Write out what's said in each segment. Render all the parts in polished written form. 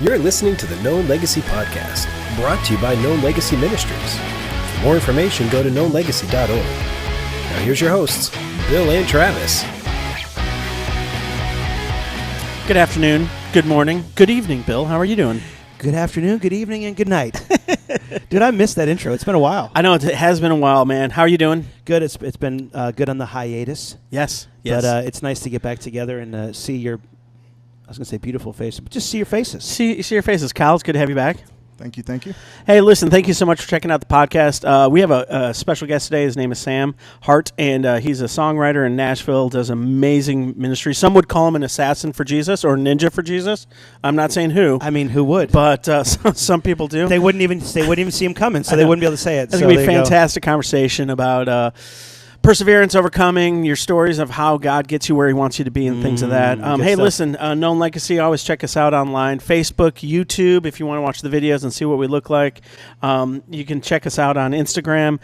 You're listening to the Known Legacy Podcast, brought to you by Known Legacy Ministries. For more information, go to knownlegacy.org. Now here's your hosts, Bill and Travis. Good afternoon, good morning, good evening, Bill. How are you doing? Good afternoon, good evening, and good night. Dude, I missed that intro. It's been a while. I know it has been a while, man. How are you doing? Good. It's been good on the hiatus. Yes. But it's nice to get back together and see your, I was going to say beautiful face, but just see your faces. See your faces. Kyle, it's good to have you back. Thank you. Hey, listen, thank you so much for checking out the podcast. We have a special guest today. His name is Sam Hart, and he's a songwriter in Nashville, does amazing ministry. Some would call him an assassin for Jesus or ninja for Jesus. I'm not saying who. I mean, who would? But some people do. They wouldn't even see him coming, so they wouldn't be able to say it. It's going to be a fantastic conversation about perseverance, overcoming, your stories of how God gets you where he wants you to be and things of that. Hey, stuff. Listen, Known Legacy, always check us out online. Facebook, YouTube, if you want to watch the videos and see what we look like. You can check us out on Instagram.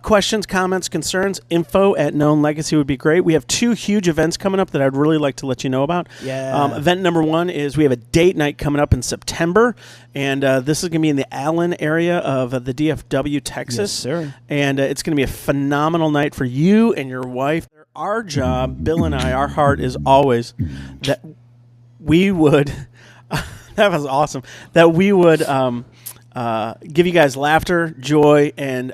Questions, comments, concerns, info at Known Legacy would be great. We have 2 huge events coming up that I'd really like to let you know about. Yeah. Event number 1 is we have a date night coming up in September, and this is going to be in the Allen area of the DFW, Texas. Yes, sir. And it's going to be a phenomenal night for you and your wife. Our job, Bill and I, our heart is always that we would, that was awesome, that we would give you guys laughter, joy, and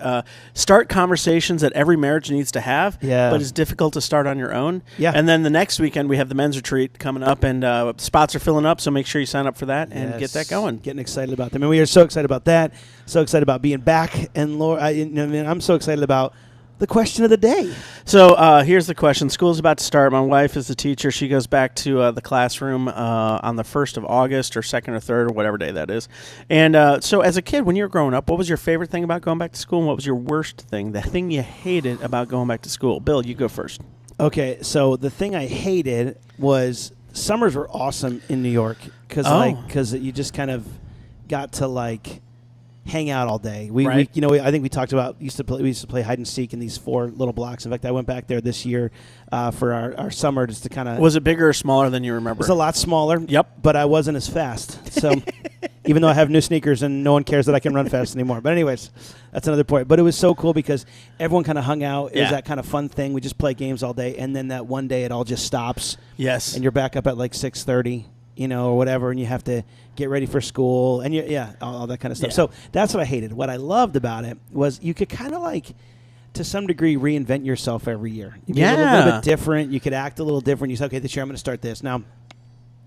start conversations that every marriage needs to have, but it's difficult to start on your own. Yeah. And then the next weekend we have the men's retreat coming up, and spots are filling up, so make sure you sign up for that and get that going. Getting excited about them. And we are so excited about that, so excited about being back. And Lord, I'm so excited about the question of the day. So here's the question. School's about to start. My wife is a teacher. She goes back to the classroom on the 1st of August or 2nd or 3rd or whatever day that is. And so as a kid, when you were growing up, what was your favorite thing about going back to school, and what was your worst thing, the thing you hated about going back to school? Bill, you go first. Okay, so the thing I hated was summers were awesome in New York because you just kind of got to hang out all day. I think we talked about we used to play hide and seek in these 4 little blocks. In fact, I went back there this year for our summer just to kind of. Was it bigger or smaller than you remember? It was a lot smaller. Yep. But I wasn't as fast. So even though I have new sneakers and no one cares that I can run fast anymore. But anyways, that's another point. But it was so cool because everyone kind of hung out. It was that kind of fun thing. We just play games all day, and then that one day it all just stops. Yes. And you're back up at 6:30. Or whatever, and you have to get ready for school, and all that kind of stuff. Yeah. So that's what I hated. What I loved about it was you could kind of to some degree, reinvent yourself every year. You could be a little bit different. You could act a little different. You say, okay, this year I'm going to start this. Now,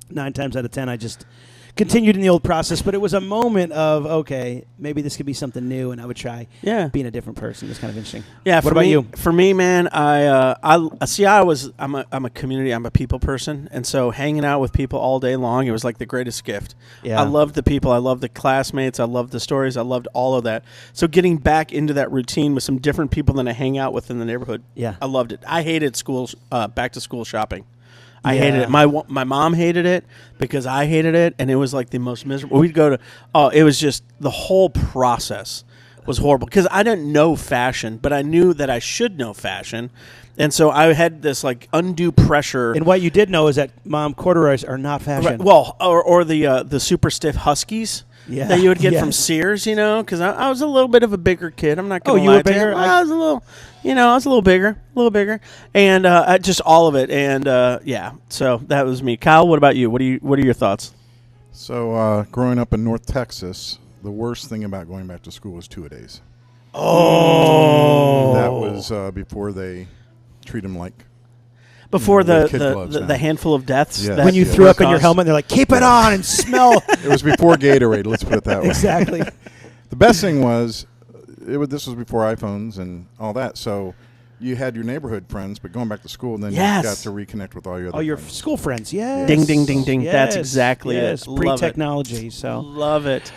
9 times out of 10, I just continued in the old process, but it was a moment of, okay, maybe this could be something new, and I would try being a different person. It's kind of interesting. Yeah. What about you? For me, man, I'm a community, I'm a people person, and so hanging out with people all day long, it was like the greatest gift. Yeah. I loved the people, I loved the classmates, I loved the stories, I loved all of that. So getting back into that routine with some different people than I hang out with in the neighborhood, I loved it. I hated school, back to school shopping. I hated it. My mom hated it because I hated it, and it was the most miserable. We'd go to, it was just, the whole process was horrible because I didn't know fashion, but I knew that I should know fashion, and so I had this undue pressure. And what you did know is that, Mom, corduroys are not fashion. Right, well, or the super stiff Huskies. Yeah. That you would get from Sears, because I was a little bit of a bigger kid. I'm not going to lie. You were bigger? I was a little, I was a little bigger, and just all of it, and so that was me. Kyle, what about you? What are your thoughts? So growing up in North Texas, the worst thing about going back to school was 2-a-days. Oh, that was before they treat them like. Before the handful of deaths. Yes. That when you threw up in your helmet, they're like, keep it on and smell. It was before Gatorade, let's put it that way. Exactly. The best thing was, this was before iPhones and all that, so you had your neighborhood friends, but going back to school, and then you got to reconnect with all your other friends. School friends, yes. Ding, ding, ding, ding. Yes. That's exactly it. Pre-technology. So love it.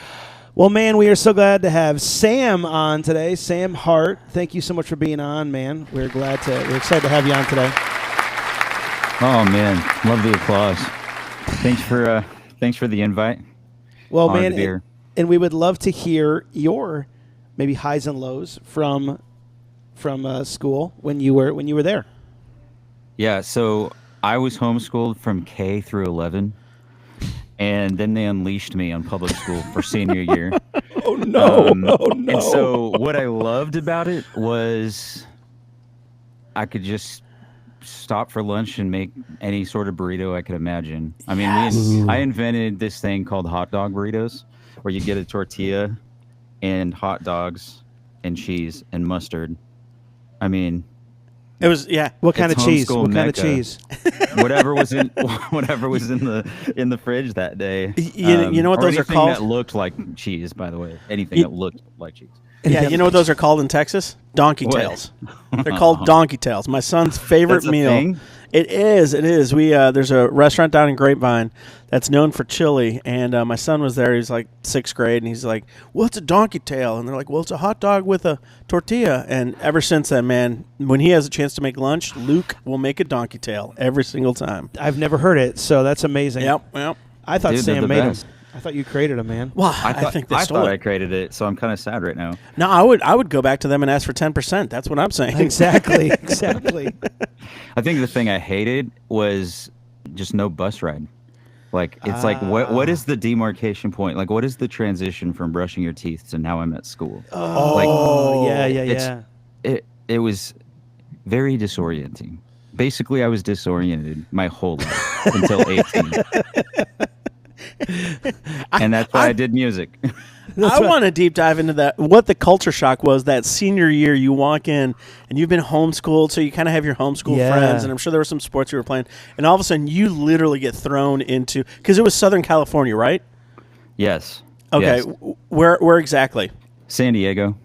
Well, man, we are so glad to have Sam on today. Sam Hart, thank you so much for being on, man. We're excited to have you on today. Oh man, love the applause. Thanks for the invite. Well, Honored man, to be here. and we would love to hear your maybe highs and lows from school when you were there. Yeah, so I was homeschooled from K through 11, and then they unleashed me on public school for senior year. Oh no! Oh no! And so what I loved about it was I could just stop for lunch and make any sort of burrito I could imagine. I mean, I invented this thing called hot dog burritos, where you get a tortilla and hot dogs and cheese and mustard. I mean, it was What kind of cheese? What kind of cheese? Whatever was in the fridge that day. You know what those are called? That looked like cheese, by the way. Anything that looked like cheese. Yeah, you know what those are called in Texas? Donkey tails. They're called donkey tails. My son's favorite meal. Thing? It is. We there's a restaurant down in Grapevine that's known for chili, and my son was there. He's like 6th grade, and he's like, "What's a donkey tail?" And they're like, "Well, it's a hot dog with a tortilla." And ever since then, man, when he has a chance to make lunch, Luke will make a donkey tail every single time. I've never heard it, so that's amazing. Yep. I thought Sam made them. I thought you created them, man. Well, I think they stole it. I created it, so I'm kind of sad right now. No, I would go back to them and ask for 10%. That's what I'm saying. Exactly. I think the thing I hated was just no bus ride. Like, it's like, what is the demarcation point? Like, what is the transition from brushing your teeth to now I'm at school? Yeah. It was very disorienting. Basically, I was disoriented my whole life until 18. And that's why I did music. I want to deep dive into that. What the culture shock was that senior year. You walk in and you've been homeschooled, so you kind of have your homeschool friends, and I'm sure there were some sports you were playing. And all of a sudden, you literally get thrown into, because it was Southern California, right? Yes. Okay. Yes. Where exactly? San Diego.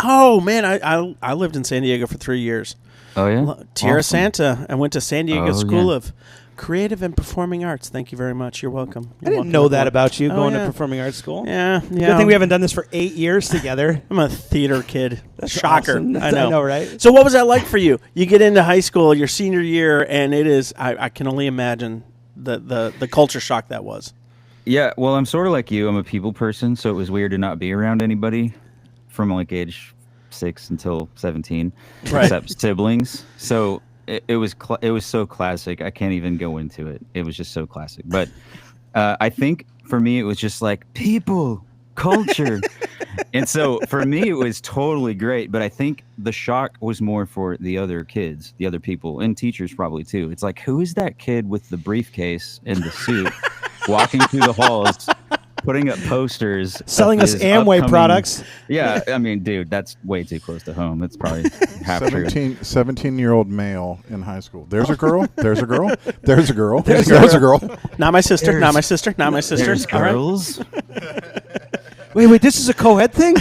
Oh man, I lived in San Diego for 3 years. Oh yeah. Tierra Santa. I went to San Diego School of Creative and Performing Arts. Thank you very much. You're welcome. I didn't know that about you, going to performing arts school. Yeah. Good thing we haven't done this for 8 years together. I'm a theater kid. That's Shocker. Awesome. I know, right? So what was that like for you? You get into high school, your senior year, and it is, I can only imagine the culture shock that was. Yeah, well, I'm sort of like you. I'm a people person, so it was weird to not be around anybody from like age 6 until 17, except siblings. So it was so classic. I can't even go into it. It was just so classic. But I think for me, it was just like people, culture. And so for me, it was totally great. But I think the shock was more for the other kids, the other people, and teachers probably too. It's like, who is that kid with the briefcase and the suit walking through the halls, putting up posters, selling us Amway products? Yeah, I mean, dude, that's way too close to home. It's probably half true. 17-year-old male in high school. There's a girl. There's a girl. There's a girl. There's a girl. Not my sister. Not my sister. Not my sister. There's girls. Wait, this is a co-ed thing?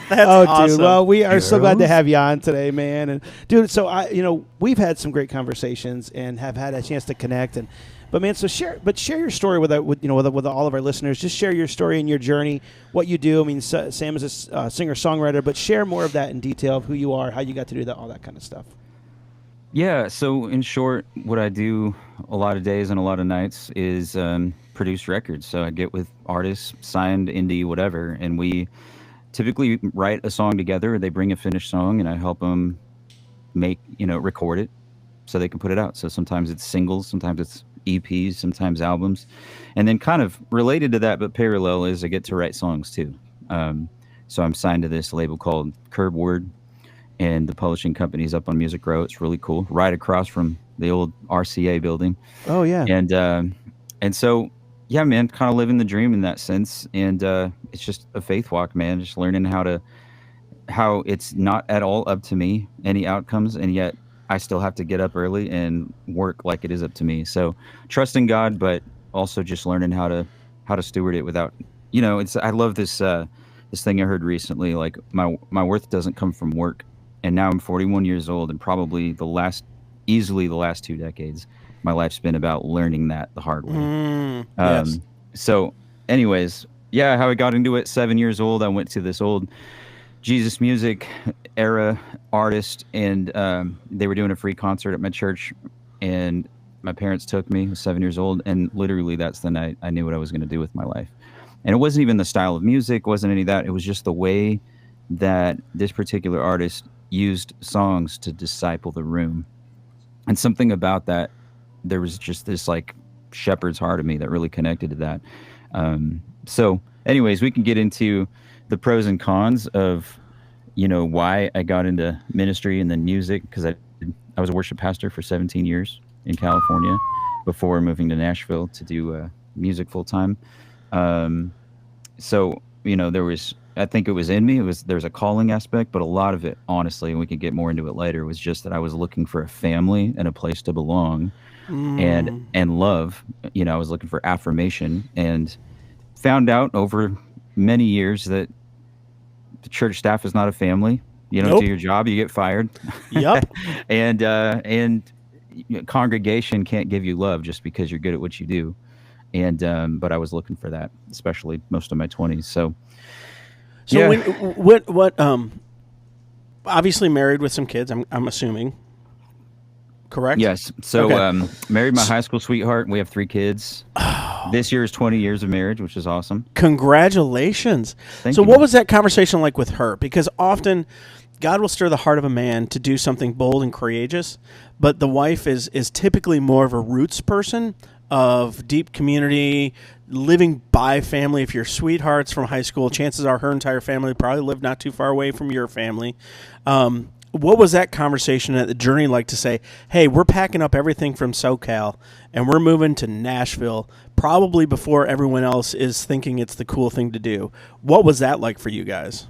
That's awesome. Dude. Well, we are so glad to have you on today, man. And dude, so we've had some great conversations and have had a chance to connect. But man, so share your story with all of our listeners. Just share your story and your journey, what you do. I mean, Sam is a singer-songwriter, but share more of that in detail of who you are, how you got to do that, all that kind of stuff. Yeah. So in short, what I do a lot of days and a lot of nights is produce records. So I get with artists, signed, indie, whatever, and we typically write a song together. They bring a finished song, and I help them record it so they can put it out. So sometimes it's singles, sometimes it's EPs, sometimes albums. And then kind of related to that, but parallel, is I get to write songs too. So I'm signed to this label called Curb Word, and the publishing company's up on Music Row. It's really cool, right across from the old RCA building. Oh yeah. And so, yeah, man, kind of living the dream in that sense. And it's just a faith walk, man, just learning how it's not at all up to me, any outcomes, and yet I still have to get up early and work like it is up to me. So trusting God, but also just learning how to steward it without, I love this thing I heard recently, like my worth doesn't come from work. And now I'm 41 years old, and probably easily the last 2 decades, my life's been about learning that the hard way. Yes. So anyways, yeah, how I got into it, 7 years old, I went to this old Jesus music era artist, and they were doing a free concert at my church, and my parents took me. I was 7 years old, and literally that's the night I knew what I was going to do with my life. And it wasn't even the style of music, wasn't any of that. It was just the way that this particular artist used songs to disciple the room. And something about that, there was just this like shepherd's heart of me that really connected to that. So anyways, we can get into the pros and cons of, why I got into ministry and then music, because I was a worship pastor for 17 years in California before moving to Nashville to do music full time. So, I think it was in me. There's a calling aspect, but a lot of it, honestly, and we can get more into it later, was just that I was looking for a family and a place to belong and love. I was looking for affirmation, and found out over many years that the church staff is not a family. You don't do your job, you get fired. Yep. and congregation can't give you love just because you're good at what you do. And but I was looking for that, especially most of my 20s. So yeah. What obviously married with some kids, I'm assuming. Correct? Yes. So okay. Married my high school sweetheart. We have 3 kids. This year is 20 years of marriage, which is awesome. Congratulations. Thank you. What was that conversation like with her? Because often God will stir the heart of a man to do something bold and courageous, but the wife is typically more of a roots person, of deep community, living by family. If you're sweethearts from high school, chances are her entire family probably lived not too far away from your family. What was that conversation at the journey like to say, hey, we're packing up everything from SoCal and we're moving to Nashville, probably before everyone else is thinking it's the cool thing to do? What was that like for you guys?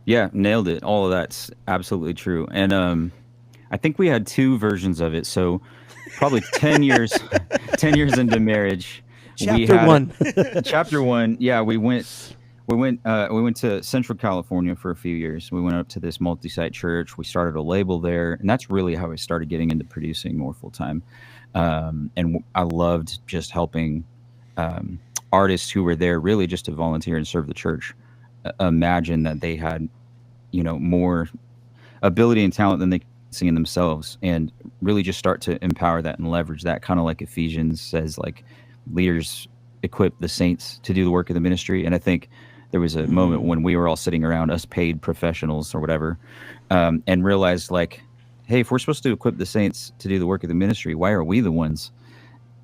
Yeah, nailed it. All of that's absolutely true. And I think we had 2 versions of it. So probably 10 years into marriage. Chapter 1. Chapter 1. Yeah, we went to Central California for a few years. We went up to this multi-site church. We started a label there, and that's really how I started getting into producing more full time. And I loved just helping artists who were there really just to volunteer and serve the church. Imagine that they had, more ability and talent than they could see in themselves, and really just start to empower that and leverage that, kind of like Ephesians says, like leaders equip the saints to do the work of the ministry. And I think there was a moment when we were all sitting around, us paid professionals or whatever, and realized, like, hey, if we're supposed to equip the saints to do the work of the ministry, why are we the ones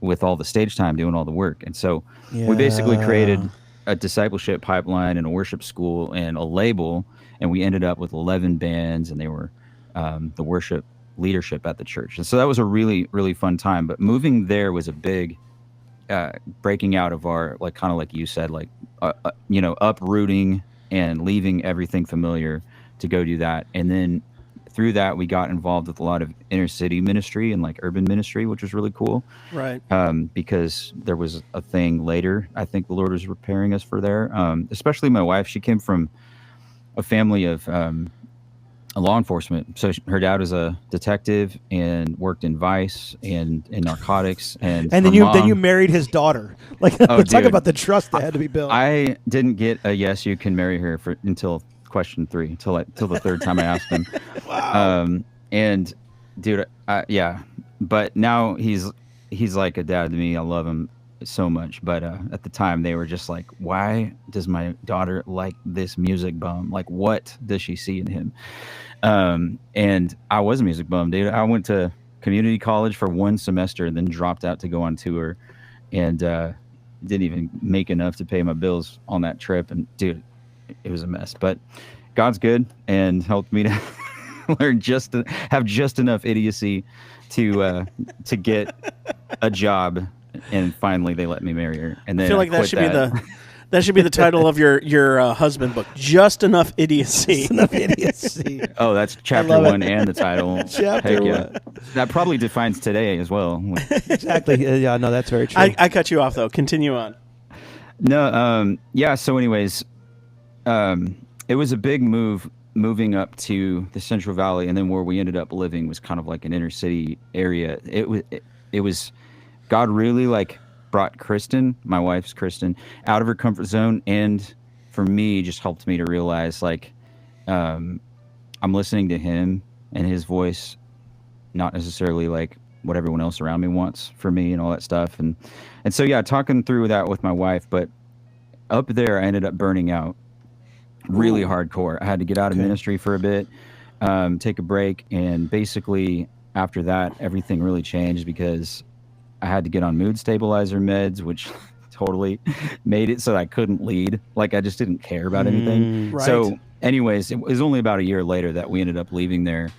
with all the stage time doing all the work? And so we basically created a discipleship pipeline and a worship school and a label, and we ended up with 11 bands, and they were the worship leadership at the church. And so that was a really, really fun time. But moving there was a big breaking out of our, like, kind of like you said, like, uprooting and leaving everything familiar to go do that. And then through that, we got involved with a lot of inner city ministry and like urban ministry, which was really cool. Right. Because there was a thing later, I think the Lord was preparing us for there. Especially my wife, she came from a family of law enforcement. So her dad was a detective and worked in vice and in narcotics. And then you married his daughter. Like, let's talk about the trust that had to be built. I didn't get a yes, you can marry her until question 3, till the third time I asked him. Wow. And dude, yeah, but now he's like a dad to me. I love him so much. But at the time they were just like, why does my daughter like this music bum? Like, what does she see in him? And I was a music bum, dude. I went to community college for 1 semester and then dropped out to go on tour, and didn't even make enough to pay my bills on that trip. And dude, it was a mess. But God's good and helped me to learn to have just enough idiocy to get a job. And finally they let me marry her. And then I feel like that should be the title of your husband book. Just enough idiocy. Just enough idiocy. Oh, that's chapter 1 and the title. Chapter 1. That probably defines today as well. Exactly. Yeah, no, that's very true. I cut you off though. Continue on. No, yeah, so anyways, it was a big moving up to the Central Valley, and then where we ended up living was kind of like an inner city area. It was God really like brought Kristen, my wife's Kristen, out of her comfort zone, and for me just helped me to realize, like, I'm listening to him and his voice, not necessarily like what everyone else around me wants for me and all that stuff. And so, yeah, talking through that with my wife, but up there I ended up burning out really hardcore. I had to get out of ministry for a bit, take a break, and basically after that everything really changed, because I had to get on mood stabilizer meds, which totally made it so I couldn't lead. Like I just didn't care about anything. Right. So anyways, it was only about a year later that we ended up leaving there.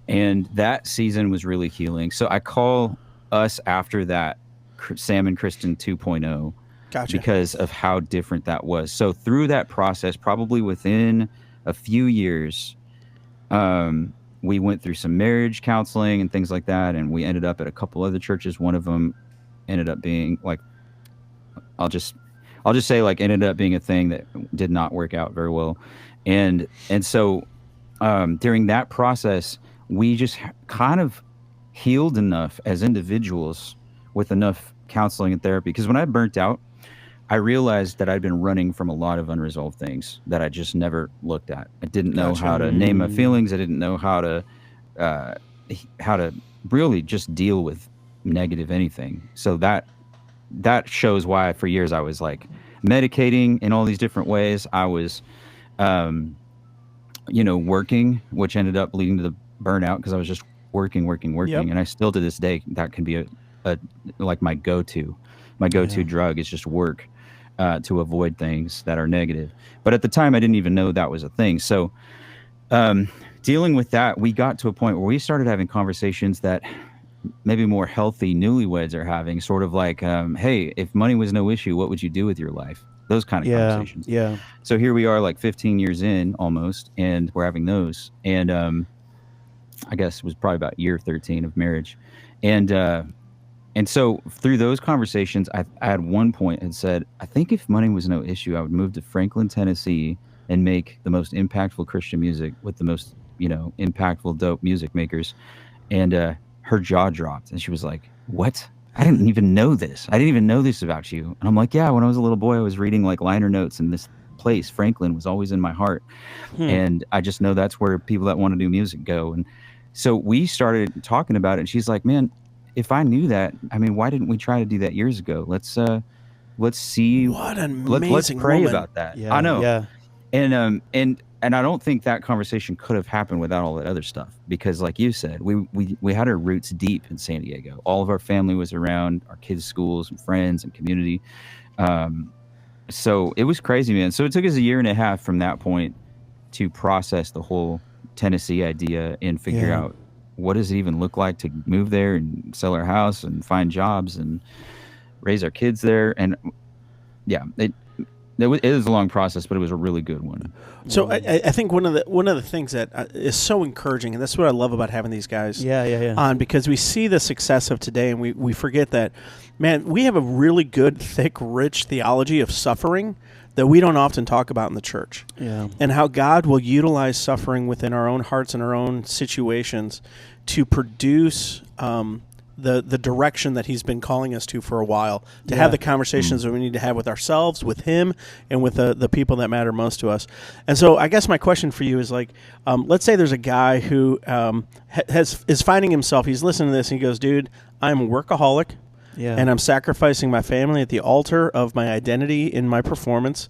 And that season was really healing. So I call us after that Sam and Kristen 2.0. Gotcha. Because of how different that was. So through that process, probably within a few years, we went through some marriage counseling and things like that. And we ended up at a couple other churches. One of them ended up being like, I'll just say like ended up being a thing that did not work out very well. And so during that process, we just kind of healed enough as individuals with enough counseling and therapy. Because when I burnt out, I realized that I'd been running from a lot of unresolved things that I just never looked at. I didn't know how to name my feelings. I didn't know how to really just deal with negative anything. So that shows why for years I was like medicating in all these different ways. I was, working, which ended up leading to the burnout because I was just working. Yep. And I still to this day, that can be a like my go-to drug is just work. To avoid things that are negative. But at the time, I didn't even know that was a thing. So dealing with that, we got to a point where we started having conversations that maybe more healthy newlyweds are having, sort of like, hey, if money was no issue, what would you do with your life? Those kind of conversations. Yeah. So here we are like 15 years in almost, and we're having those. And I guess it was probably about year 13 of marriage. And so through those conversations, I at one point had said, I think if money was no issue, I would move to Franklin, Tennessee and make the most impactful Christian music with the most, impactful, dope music makers. And her jaw dropped and she was like, what? I didn't even know this. I didn't even know this about you. And I'm like, yeah, when I was a little boy, I was reading like liner notes, and this place, Franklin, was always in my heart. And I just know that's where people that want to do music go. And so we started talking about it, and she's like, man, if I knew that, I mean, why didn't we try to do that years ago? Let's see. What an amazing let's pray woman. about that. Yeah, I know. Yeah. And I don't think that conversation could have happened without all that other stuff, because like you said, we had our roots deep in San Diego. All of our family was around, our kids' schools and friends and community. So it was crazy, man. So it took us a year and a half from that point to process the whole Tennessee idea and figure out, what does it even look like to move there and sell our house and find jobs and raise our kids there? And it is a long process, but it was a really good one. So I think one of the things that is so encouraging, and that's what I love about having these guys on, because we see the success of today, and we forget that, man, we have a really good, thick, rich theology of suffering that we don't often talk about in the church. Yeah. And how God will utilize suffering within our own hearts and our own situations to produce the direction that he's been calling us to for a while, to have the conversations that we need to have with ourselves, with him, and with the people that matter most to us. And so I guess my question for you is like, let's say there's a guy who is finding himself, he's listening to this and he goes, dude, I'm a workaholic. Yeah. And I'm sacrificing my family at the altar of my identity in my performance.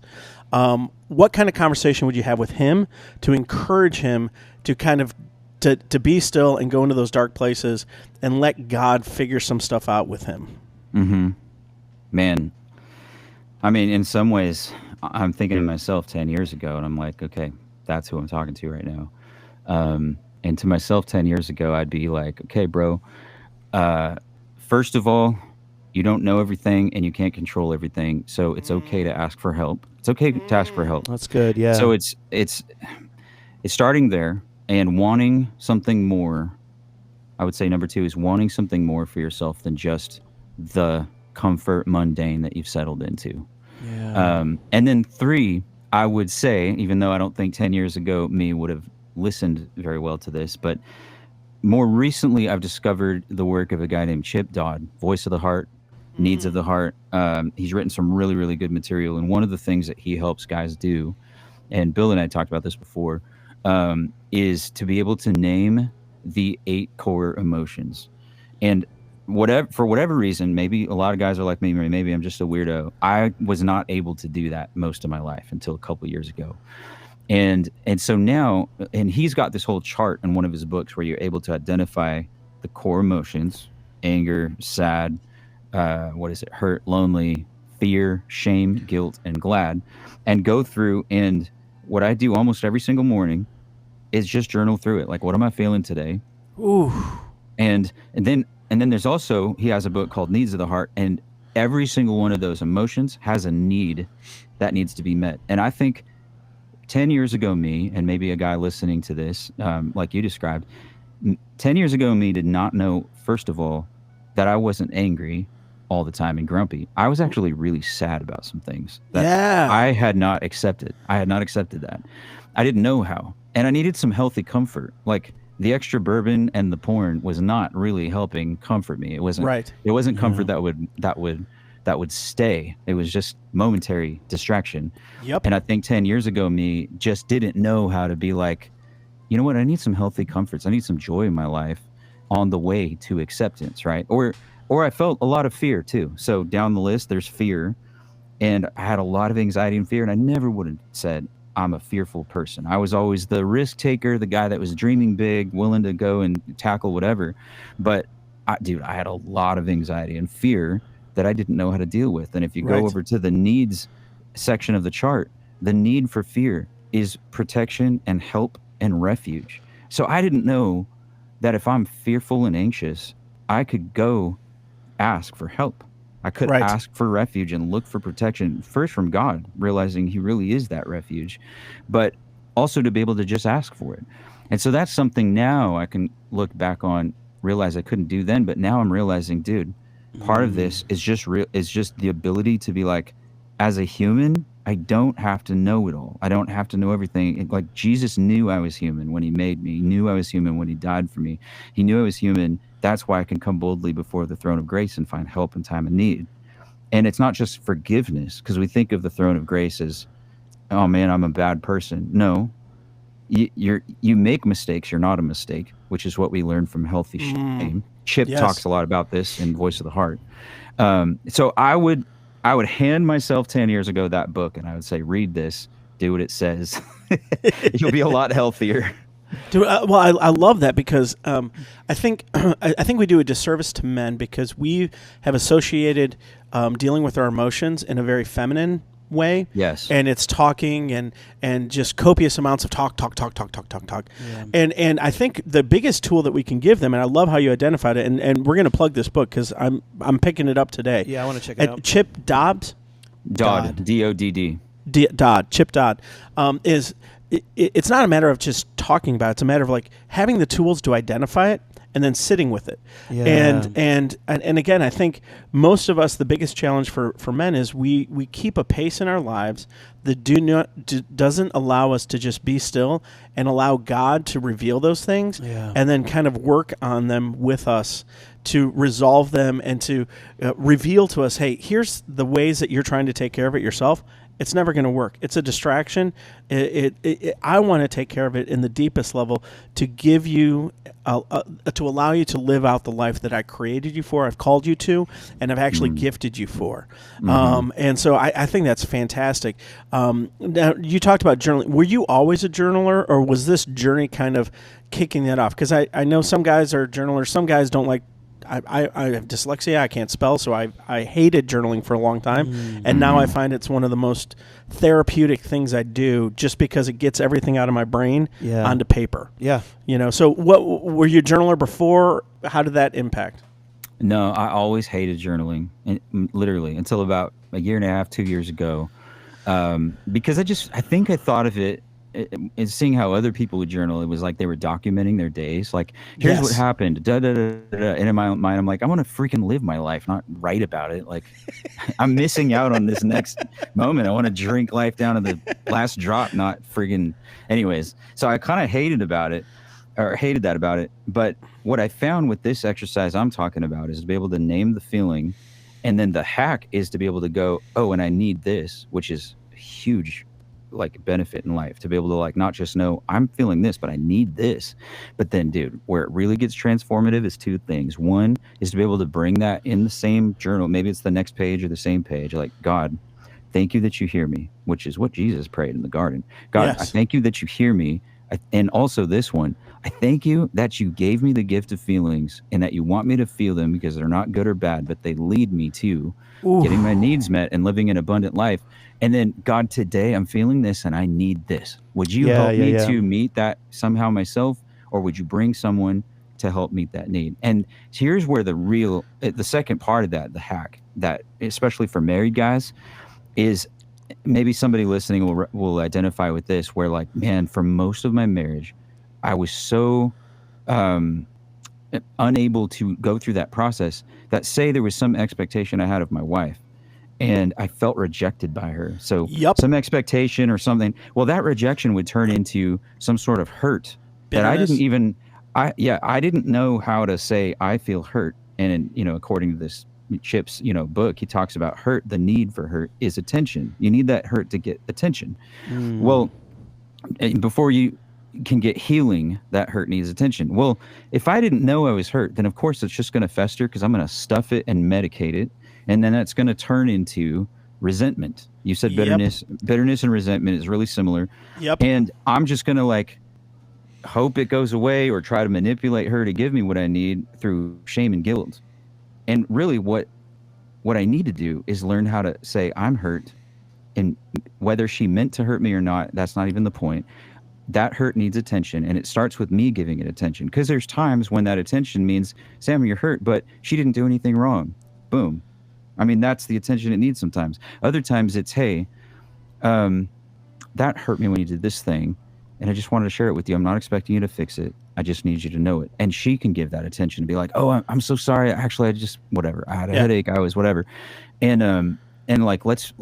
What kind of conversation would you have with him to encourage him to kind of to be still and go into those dark places and let God figure some stuff out with him? Mm-hmm. Man, I mean, in some ways, I'm thinking of myself 10 years ago, and I'm like, okay, that's who I'm talking to right now. And to myself 10 years ago, I'd be like, okay, bro, first of all, you don't know everything and you can't control everything. So it's okay to ask for help. It's okay to ask for help. That's good. Yeah. So it's starting there and wanting something more. I would say number 2 is wanting something more for yourself than just the comfort mundane that you've settled into. Yeah. And then 3, I would say, even though I don't think 10 years ago me would have listened very well to this, but more recently I've discovered the work of a guy named Chip Dodd, Voice of the Heart, Needs of the Heart. He's written some really, really good material. And one of the things that he helps guys do, and Bill and I talked about this before, is to be able to name the 8 core emotions. And for whatever reason, maybe a lot of guys are like me, maybe I'm just a weirdo. I was not able to do that most of my life until a couple of years ago. And so now, and he's got this whole chart in one of his books where you're able to identify the core emotions: anger, sad, hurt, lonely, fear, shame, guilt, and glad, and go through. And what I do almost every single morning is just journal through it. Like, what am I feeling today? Ooh. And then there's also, he has a book called Needs of the Heart, and every single one of those emotions has a need that needs to be met. And I think 10 years ago, me, and maybe a guy listening to this, like you described, 10 years ago, me did not know, first of all, that I wasn't angry all the time and grumpy. I was actually really sad about some things that I had not accepted. I had not accepted that. I didn't know how. And I needed some healthy comfort. Like, the extra bourbon and the porn was not really helping comfort me. It wasn't right. It wasn't comfort that would stay. It was just momentary distraction. Yep. And I think 10 years ago, me just didn't know how to be like, you know what? I need some healthy comforts. I need some joy in my life on the way to acceptance, right? Or I felt a lot of fear too. So down the list, there's fear, and I had a lot of anxiety and fear, and I never would have said I'm a fearful person. I was always the risk taker, the guy that was dreaming big, willing to go and tackle whatever. But I had a lot of anxiety and fear that I didn't know how to deal with. And if you go over to the needs section of the chart, the need for fear is protection and help and refuge. So I didn't know that if I'm fearful and anxious, I could go ask for help. I could ask for refuge and look for protection, first from God, realizing he really is that refuge, but also to be able to just ask for it. And so that's something now I can look back on, realize I couldn't do then, but now I'm realizing, dude, part of this is just the ability to be like, as a human, I don't have to know it all. I don't have to know everything. Like, Jesus knew I was human when he made me. He knew I was human when he died for me. He knew I was human. That's why I can come boldly before the throne of grace and find help in time of need. And it's not just forgiveness, because we think of the throne of grace as, oh man, I'm a bad person. No, you make mistakes. You're not a mistake, which is what we learned from Healthy Shame. Chip talks a lot about this in Voice of the Heart. So I would hand myself 10 years ago that book, and I would say, read this, do what it says. You'll be a lot healthier. Dude, I love that, because I think we do a disservice to men, because we have associated dealing with our emotions in a very feminine way. Yes. And it's talking and just copious amounts of talk. Yeah. And I think the biggest tool that we can give them, and I love how you identified it, and we're going to plug this book because I'm picking it up today. Yeah, I want to check it out. Chip Dodd. D-O-D-D. Dodd. Chip Dodd is... It's not a matter of just talking about it. It's a matter of like having the tools to identify it and then sitting with it. Yeah. And again, I think most of us, the biggest challenge for men is we keep a pace in our lives that doesn't allow us to just be still and allow God to reveal those things and then kind of work on them with us to resolve them and to reveal to us, hey, here's the ways that you're trying to take care of it yourself. It's never going to work. It's a distraction. I want to take care of it in the deepest level to give you, to allow you to live out the life that I created you for, I've called you to, and I've actually gifted you for. And so I think that's fantastic. Now, you talked about journaling. Were you always a journaler, or was this journey kind of kicking that off? Because I know some guys are journalers. Some guys don't like. I have dyslexia. I can't spell, so I hated journaling for a long time, and now I find it's one of the most therapeutic things I do, just because it gets everything out of my brain onto paper. Yeah, So, what were you a journaler before? How did that impact? No, I always hated journaling, literally until about a year and a half, 2 years ago, because I think I thought of it. And seeing how other people would journal, it was like they were documenting their days. Like, here's what happened. Da, da, da, da, da. And in my mind, I'm like, I want to freaking live my life, not write about it. Like, I'm missing out on this next moment. I want to drink life down to the last drop, not freaking. Anyways, so I kind of hated that about it. But what I found with this exercise I'm talking about is to be able to name the feeling. And then the hack is to be able to go, oh, and I need this, which is huge. Like benefit in life, to be able to like not just know I'm feeling this, but I need this. But then, dude, where it really gets transformative is two things. One is to be able to bring that in the same journal. Maybe it's the next page or the same page. Like, God, thank you that you hear me, which is what Jesus prayed in the garden. God, I thank you that you hear me. And also this one, I thank you that you gave me the gift of feelings and that you want me to feel them because they're not good or bad, but they lead me to getting my needs met and living an abundant life. And then, God, today I'm feeling this and I need this. Would you help me to meet that somehow myself, or would you bring someone to help meet that need? And here's where the second part of that, the hack, that especially for married guys, is maybe somebody listening will identify with this, where like, man, for most of my marriage, I was so unable to go through that process that, say, there was some expectation I had of my wife and I felt rejected by her. So some expectation or something. Well, that rejection would turn into some sort of hurt that I didn't know how to say, I feel hurt. And, according to this Chip's, book, he talks about hurt. The need for hurt is attention. You need that hurt to get attention. Well, before you can get healing, that hurt needs attention. Well, if I didn't know I was hurt, then of course it's just going to fester because I'm going to stuff it and medicate it. And then that's going to turn into resentment. You said bitterness. Bitterness and resentment is really similar. And I'm just going to hope it goes away or try to manipulate her to give me what I need through shame and guilt. And really what I need to do is learn how to say I'm hurt, and whether she meant to hurt me or not, that's not even the point. That hurt needs attention, and it starts with me giving it attention, because there's times when that attention means, Sam, you're hurt, but she didn't do anything wrong. Boom. I mean, that's the attention it needs sometimes. Other times it's, hey, that hurt me when you did this thing, and I just wanted to share it with you. I'm not expecting you to fix it. I just need you to know it. And she can give that attention and be like, oh, I'm so sorry. Actually, I just, whatever. I had a headache. I was whatever. And let's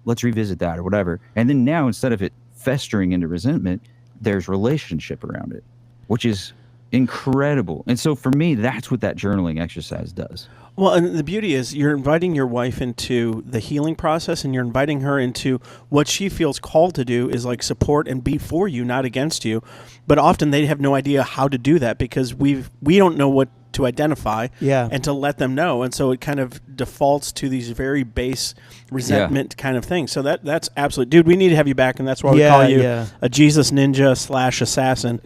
revisit that or whatever. And then now, instead of it festering into resentment, there's relationship around it, which is incredible. And so for me, that's what that journaling exercise does. Well, and the beauty is you're inviting your wife into the healing process, and you're inviting her into what she feels called to do is support and be for you, not against you. But often they have no idea how to do that because we don't know what to identify and to let them know. And so it kind of defaults to these very base resentment kind of things. So that's absolutely, dude, we need to have you back. And that's why we call you a Jesus ninja / assassin.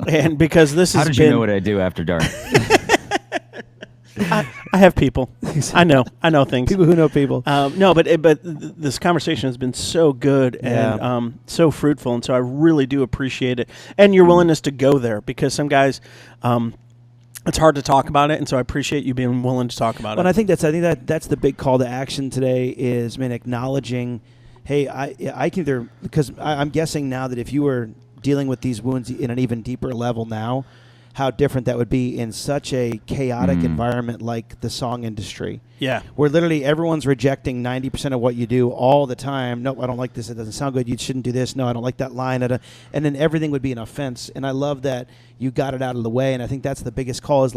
And because this is, how did you know what I do after dark? I have people. I know things. People who know people. No, but this conversation has been so good and so fruitful, and so I really do appreciate it and your willingness to go there, because some guys, it's hard to talk about it, and so I appreciate you being willing to talk about it. And I think that's the big call to action today is, acknowledging, hey, I can either, because I'm guessing now that if you were dealing with these wounds in an even deeper level now, how different that would be in such a chaotic environment like the song industry. Where literally everyone's rejecting 90% of what you do all the time. No, I don't like this. It doesn't sound good. You shouldn't do this. No, I don't like that line. And then everything would be an offense. And I love that you got it out of the way. And I think that's the biggest call is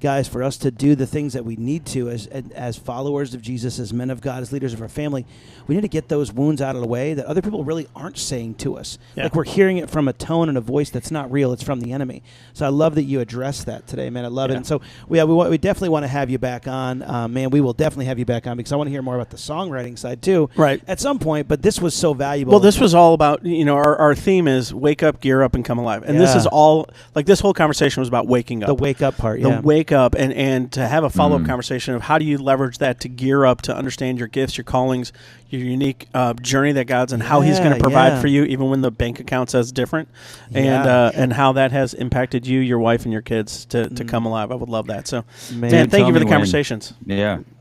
guys, for us to do the things that we need to as followers of Jesus, as men of God, as leaders of our family, we need to get those wounds out of the way that other people really aren't saying to us. We're hearing it from a tone and a voice that's not real. It's from the enemy. So I love that you address that today, man. I love it. And so we definitely want to have you back on, man. We will definitely have you back on because I want to hear more about the songwriting side too. At some point, but this was so valuable. Well, this was all about, our theme is wake up, gear up, and come alive. And this is all, this whole conversation was about waking up. The wake up part, The wake up and to have a follow-up conversation of how do you leverage that to gear up, to understand your gifts, your callings, your unique journey that God's and how He's going to provide for you even when the bank account says different, and how that has impacted you, your wife, and your kids to come alive. I would love that. So, man thank you for the conversations.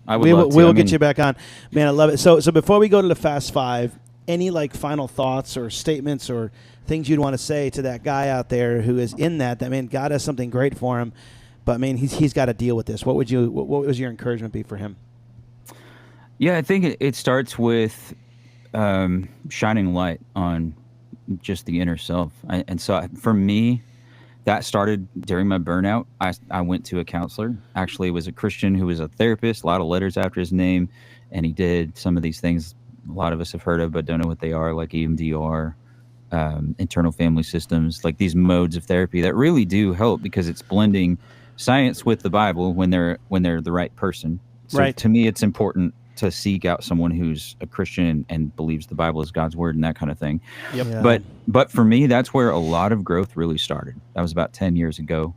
I would love to. We will get you back on. Man, I love it. So before we go to the Fast Five, any final thoughts or statements or things you'd want to say to that guy out there who is in that man, God has something great for him, but man, he's got to deal with this. What was your encouragement be for him? Yeah, I think it starts with shining light on just the inner self. And so for me, that started during my burnout. I went to a counselor. Actually, it was a Christian who was a therapist, a lot of letters after his name. And he did some of these things a lot of us have heard of but don't know what they are, like EMDR, internal family systems, like these modes of therapy that really do help because it's blending science with the Bible when they're the right person. So to me, it's important to seek out someone who's a Christian and believes the Bible is God's word and that kind of thing. Yep. Yeah. But for me, that's where a lot of growth really started. That was about 10 years ago.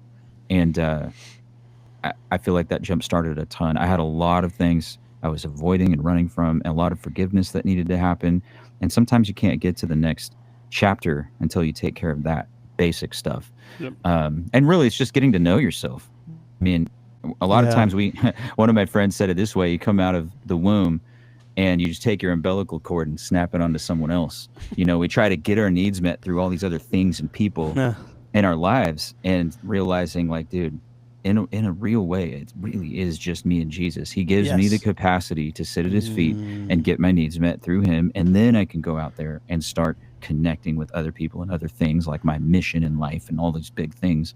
And I feel like that jump started a ton. I had a lot of things I was avoiding and running from, and a lot of forgiveness that needed to happen. And sometimes you can't get to the next chapter until you take care of that basic stuff. Yep. And really, it's just getting to know yourself. I mean, a lot of times one of my friends said it this way: you come out of the womb and you just take your umbilical cord and snap it onto someone else. We try to get our needs met through all these other things and people in our lives, and realizing, like, dude, in a real way, it really is just me and Jesus. He gives me the capacity to sit at his feet and get my needs met through him. And then I can go out there and start connecting with other people and other things, like my mission in life and all these big things.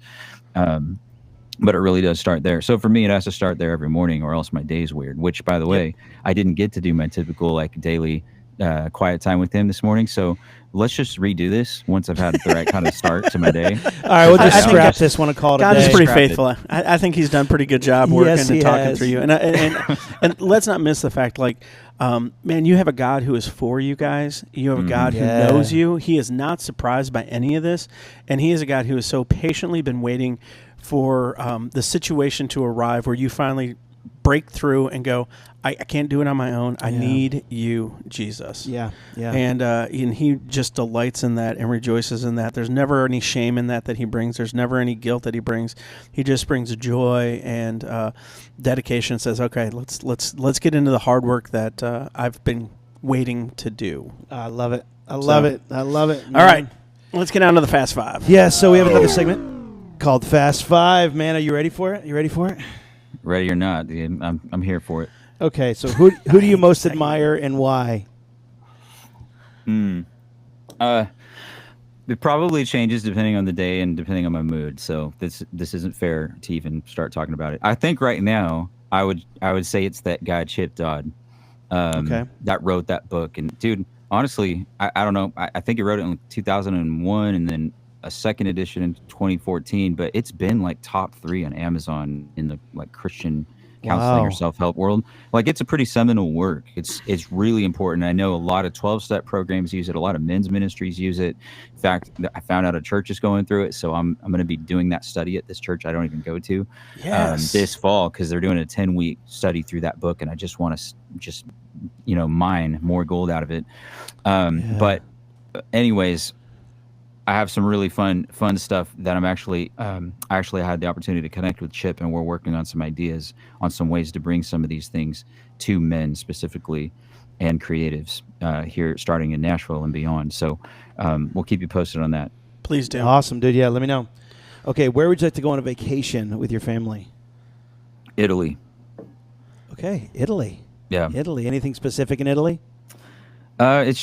But it really does start there. So for me, it has to start there every morning, or else my day's weird, which, by the way, I didn't get to do my typical daily quiet time with him this morning. So let's just redo this once I've had the right kind of start to my day. All right, we'll just scrap this one and call it a day. God is pretty faithful. I think he's done a pretty good job working and talking through you. And let's not miss the fact, man, you have a God who is for you guys. You have a God who knows you. He is not surprised by any of this. And he is a God who has so patiently been waiting for the situation to arrive where you finally break through and go, I can't do it on my own. I need you, Jesus. Yeah. And he just delights in that and rejoices in that. There's never any shame in that he brings. There's never any guilt that he brings. He just brings joy and dedication. Says, okay, let's get into the hard work that I've been waiting to do. I love it. I love it. Man. All right, let's get on to the Fast Five. Yeah. So we have another segment called Fast Five. Man, are you ready for it? Ready or not, dude, I'm here for it. Okay, so who do you most admire and why? It probably changes depending on the day and depending on my mood. So this isn't fair to even start talking about it. I think right now I would say it's that guy Chip Dodd, that wrote that book. And dude, honestly, I don't know. I think he wrote it in 2001, and then a second edition in 2014. But it's been top 3 on Amazon in the Christian counseling or self-help world. It's a pretty seminal work. It's really important. I know a lot of 12-step programs use it. A lot of men's ministries use it. In fact, I found out a church is going through it, so I'm going to be doing that study at this church I don't even go to this fall, because they're doing a 10-week study through that book, and I just want to mine more gold out of it. But anyways, I have some really fun stuff that I actually had the opportunity to connect with Chip, and we're working on some ideas on some ways to bring some of these things to men specifically and creatives here, starting in Nashville and beyond. So we'll keep you posted on that. Please do. Awesome, dude. Yeah, let me know. Okay, where would you like to go on a vacation with your family? Italy. Okay, Italy. Yeah. Italy. Anything specific in Italy? It's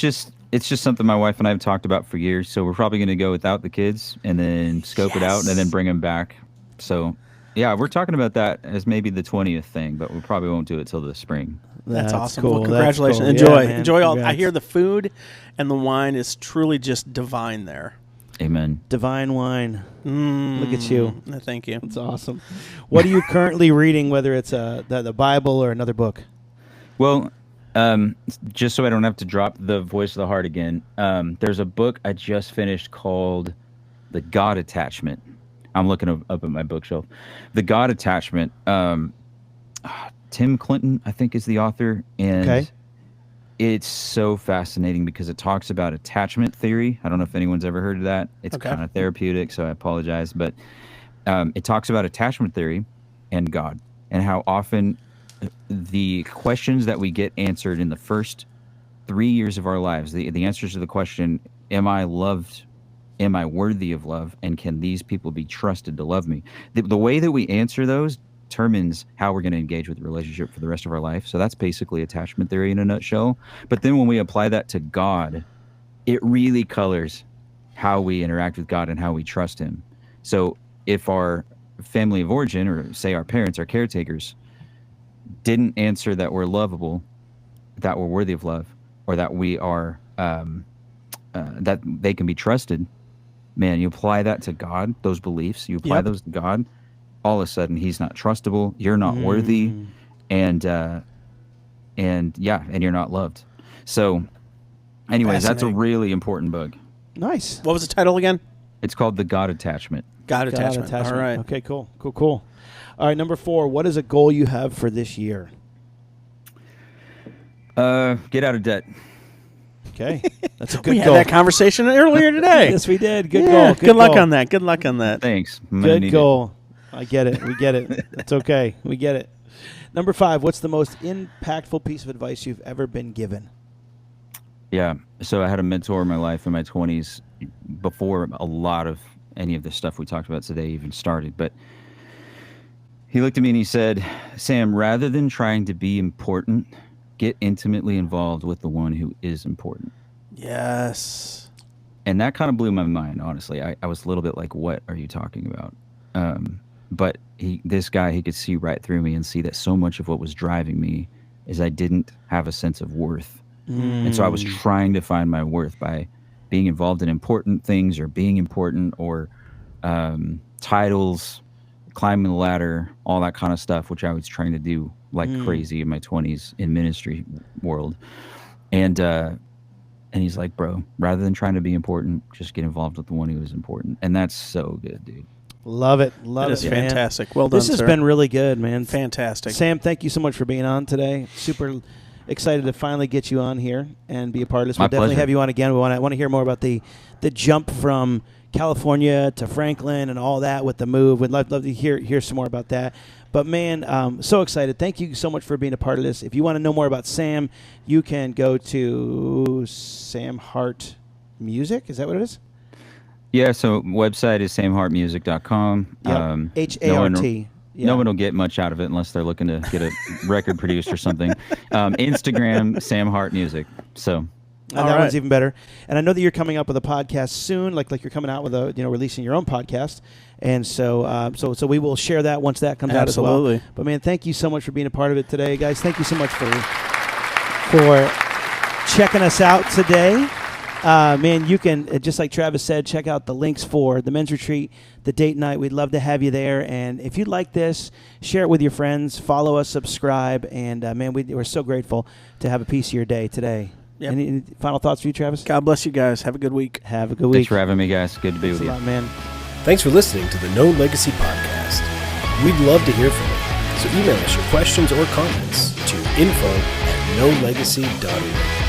just something my wife and I have talked about for years. So we're probably going to go without the kids and then scope it out and then bring them back. So, yeah, we're talking about that as maybe the 20th thing, but we probably won't do it till the spring. That's awesome. Cool. Well, congratulations. Cool. Enjoy. Yeah, enjoy all. Congrats. I hear the food and the wine is truly just divine there. Amen. Divine wine. Look at you. Thank you. It's awesome. What are you currently reading, whether it's the Bible or another book? Well, just so I don't have to drop the voice of the heart again, there's a book I just finished called The God Attachment. I'm looking up at my bookshelf. The God Attachment. Tim Clinton, I think, is the author. And it's so fascinating because it talks about attachment theory. I don't know if anyone's ever heard of that. It's kind of therapeutic, so I apologize. But it talks about attachment theory and God, and how often the questions that we get answered in the first 3 years of our lives, the answers to the question, am I loved? Am I worthy of love? And can these people be trusted to love me? The way that we answer those determines how we're going to engage with the relationship for the rest of our life. So that's basically attachment theory in a nutshell. But then when we apply that to God, it really colors how we interact with God and how we trust him. So if our family of origin, or say our parents, our caretakers, didn't answer that we're lovable, that we're worthy of love, or that we are, that they can be trusted, man, you apply that to God, those beliefs, you apply those to God, all of a sudden he's not trustable, you're not worthy, and and you're not loved. So anyways, that's a really important book. Nice. What was the title again? It's called The God Attachment. God Attachment. All right. Okay, cool. All right, number 4, what is a goal you have for this year? Get out of debt. Okay. That's a good goal. We had that conversation earlier today. Yes, we did. Good goal. Good luck on that. Good luck on that. Thanks. Good goal. I get it. We get it. That's okay. We get it. Number 5, what's the most impactful piece of advice you've ever been given? Yeah. So I had a mentor in my life in my 20s before a lot of any of the stuff we talked about today even started. But he looked at me and he said, Sam, rather than trying to be important, get intimately involved with the one who is important. Yes. And that kind of blew my mind, honestly. I was a little bit like, what are you talking about? But this guy, he could see right through me and see that so much of what was driving me is I didn't have a sense of worth. And so I was trying to find my worth by being involved in important things or being important or titles, climbing the ladder, all that kind of stuff, which I was trying to do like crazy in my 20s in ministry world. And he's like, bro, rather than trying to be important, just get involved with the one who is important. And that's so good, dude. Love it. Love it. It's fantastic. Well done, This has been really good, man. Fantastic. Sam, thank you so much for being on today. Super excited to finally get you on here and be a part of this. We'll definitely have you on again. We want to hear more about the jump from California to Franklin and all that with the move. We'd love to hear some more about that. But, man, so excited. Thank you so much for being a part of this. If you want to know more about Sam, you can go to Sam Hart Music. Is that what it is? Yeah, so website is samhartmusic.com. H-A-R-T. No one will get much out of it unless they're looking to get a record produced or something. Instagram, Sam Hart Music. So... that one's even better. And I know that you're coming up with a podcast soon, like you're coming out with releasing your own podcast. And so so we will share that once that comes out as well. Absolutely. But man, thank you so much for being a part of it today, guys. Thank you so much for checking us out today. Man, you can, just like Travis said, check out the links for the men's retreat, the date night. We'd love to have you there. And if you like this, share it with your friends, follow us, subscribe. And man, we're so grateful to have a piece of your day today. Yep. Any final thoughts for you, Travis? God bless you guys. Have a good week. Have a good week. Thanks for having me, guys. Good to be with you. Thanks a lot, man. Thanks for listening to the Known Legacy Podcast. We'd love to hear from you. So email us your questions or comments to info@knownlegacy.org.